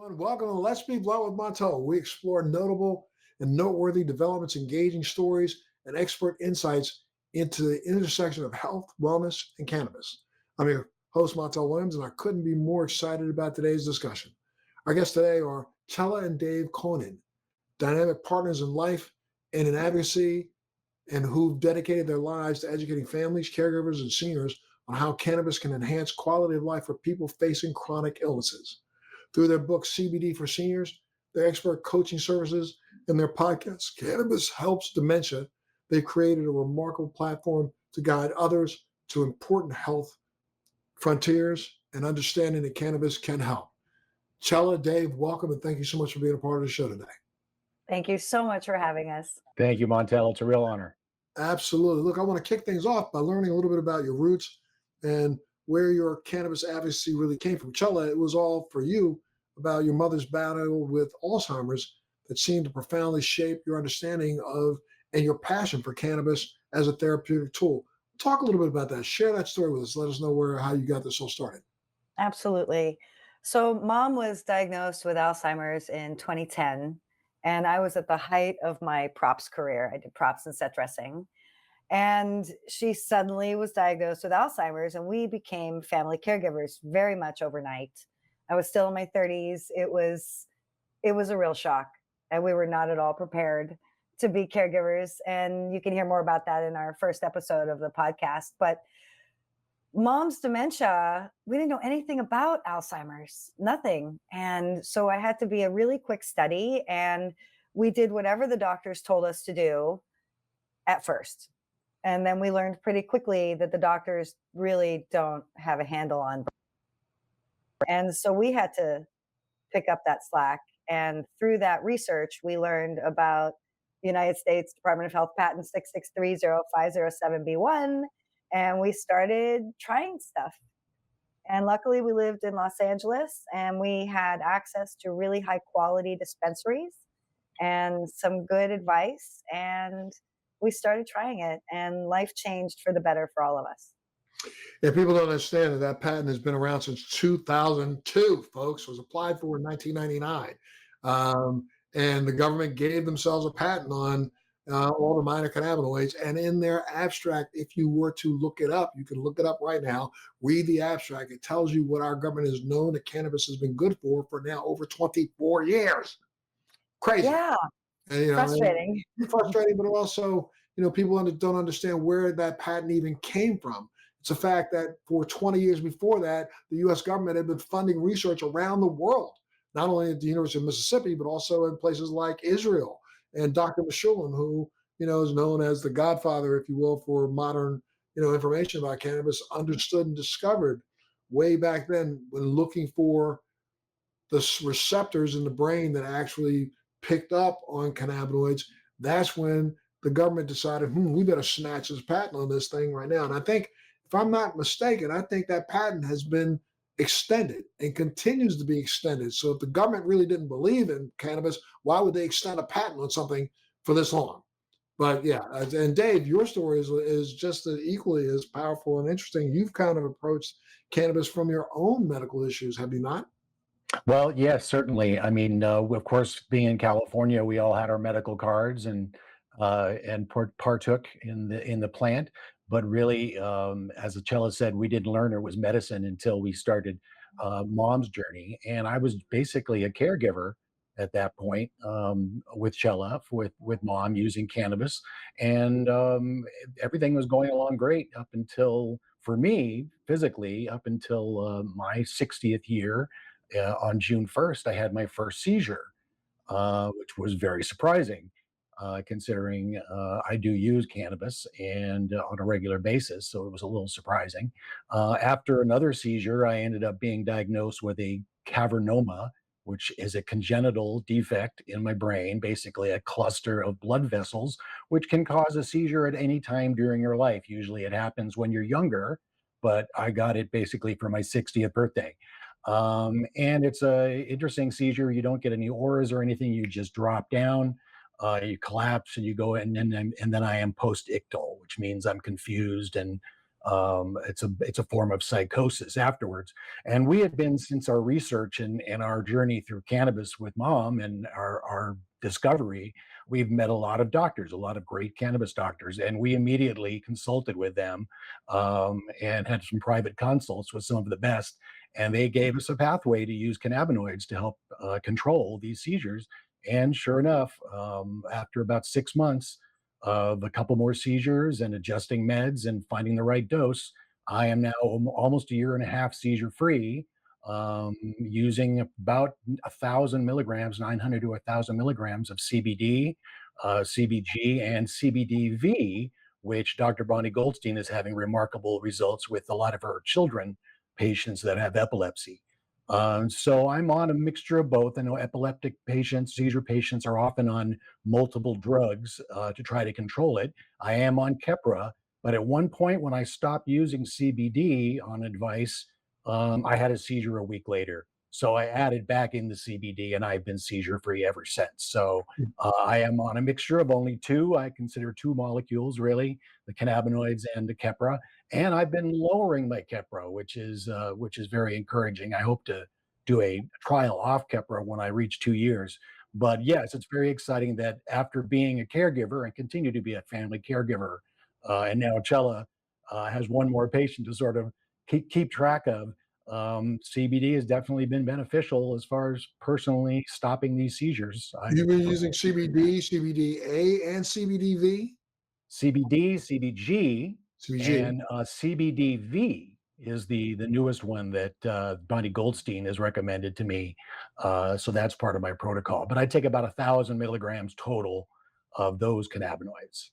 Everyone, welcome to Let's Be Blunt with Montel. We explore notable and noteworthy developments, engaging stories, and expert insights into the intersection of health, wellness, and cannabis. I'm your host, Montel Williams, and I couldn't be more excited about today's discussion. Our guests today are Chela and Dave Conan, dynamic partners in life and in advocacy, and who've dedicated their lives to educating families, caregivers, and seniors on how cannabis can enhance quality of life for people facing chronic illnesses. Through their book, CBD for Seniors, their expert coaching services, and their podcast, Cannabis Helps Dementia, they've created a remarkable platform to guide others to important health frontiers and understanding that cannabis can help. Chela, Dave, welcome, and thank you so much for being a part of the show today. Thank you so much for having us. Thank you, Montel. It's a real honor. Absolutely. Look, I want to kick things off by learning a little bit about your roots and where your cannabis advocacy really came from. Chela, it was all for you about your mother's battle with Alzheimer's that seemed to profoundly shape your understanding of and your passion for cannabis as a therapeutic tool. Talk a little bit about that. Share that story with us. Let us know how you got this all started. Absolutely. So Mom was diagnosed with Alzheimer's in 2010, and I was at the height of my props career. I did props and set dressing. And she suddenly was diagnosed with Alzheimer's, and we became family caregivers very much overnight. I was still in my 30s. It was a real shock, and we were not at all prepared to be caregivers. And you can hear more about that in our first episode of the podcast. But Mom's dementia, we didn't know anything about Alzheimer's, nothing. And so I had to be a really quick study, and we did whatever the doctors told us to do at first. And then we learned pretty quickly that the doctors really don't have a handle on. And so we had to pick up that slack. And through that research, we learned about the United States Department of Health Patent 6630507B1. And we started trying stuff. And luckily, we lived in Los Angeles, and we had access to really high quality dispensaries and some good advice. And we started trying it, and life changed for the better for all of us. Yeah, people don't understand that patent has been around since 2002, folks. It was applied for in 1999. And the government gave themselves a patent on all the minor cannabinoids. And in their abstract, if you were to look it up, you can look it up right now, read the abstract. It tells you what our government has known that cannabis has been good for now over 24 years. Crazy. Yeah. And, frustrating. Frustrating, but also, people don't understand where that patent even came from. It's a fact that for 20 years before that, the U.S. government had been funding research around the world, not only at the University of Mississippi, but also in places like Israel. And Dr. Meshulam, who, is known as the godfather, if you will, for modern, information about cannabis, understood and discovered way back then when looking for the receptors in the brain that actually picked up on cannabinoids. That's when the government decided, we better snatch this patent on this thing right now. And I think, if I'm not mistaken, I think that patent has been extended and continues to be extended. So if the government really didn't believe in cannabis, why would they extend a patent on something for this long? But yeah, and Dave, your story is just equally as powerful and interesting. You've kind of approached cannabis from your own medical issues, have you not? Well, yes, certainly. I mean, of course, being in California, we all had our medical cards and partook in the plant. But really, as Chela said, we didn't learn it was medicine until we started Mom's journey. And I was basically a caregiver at that point with Chela, with Mom using cannabis. And everything was going along great up until, for me, physically, up until my 60th year. On June 1st, I had my first seizure, which was very surprising. Considering I do use cannabis and on a regular basis, so it was a little surprising. After another seizure, I ended up being diagnosed with a cavernoma, which is a congenital defect in my brain, basically a cluster of blood vessels, which can cause a seizure at any time during your life. Usually it happens when you're younger, but I got it basically for my 60th birthday. And it's a interesting seizure. You don't get any auras or anything. You just drop down. You collapse and you go in, and then I am post-ictal, which means I'm confused and It's a form of psychosis afterwards. And we had been, since our research and our journey through cannabis with mom and our discovery, we've met a lot of doctors, a lot of great cannabis doctors, and we immediately consulted with them, and had some private consults with some of the best. And they gave us a pathway to use cannabinoids to help control these seizures. And sure enough, after about 6 months of a couple more seizures and adjusting meds and finding the right dose, I am now almost a year and a half seizure free, using about 1,000 milligrams, 900 to 1,000 milligrams of CBD, CBG, and CBDV, which Dr. Bonnie Goldstein is having remarkable results with a lot of her children patients that have epilepsy. So I'm on a mixture of both. I know epileptic patients, seizure patients are often on multiple drugs to try to control it. I am on Keppra, but at one point when I stopped using CBD on advice, I had a seizure a week later. So I added back in the CBD and I've been seizure free ever since. So I am on a mixture of only two. I consider two molecules really, the cannabinoids and the Keppra, and I've been lowering my Keppra, which is very encouraging. I hope to do a trial off Keppra when I reach 2 years. But yes, it's very exciting that after being a caregiver and continue to be a family caregiver, and now Chella has one more patient to sort of keep track of. CBD has definitely been beneficial as far as personally stopping these seizures. You've been using CBD, CBDA, and CBDV? CBD, CBG, CBG. and CBDV is the newest one that Bonnie Goldstein has recommended to me. So that's part of my protocol. But I take about 1,000 milligrams total of those cannabinoids.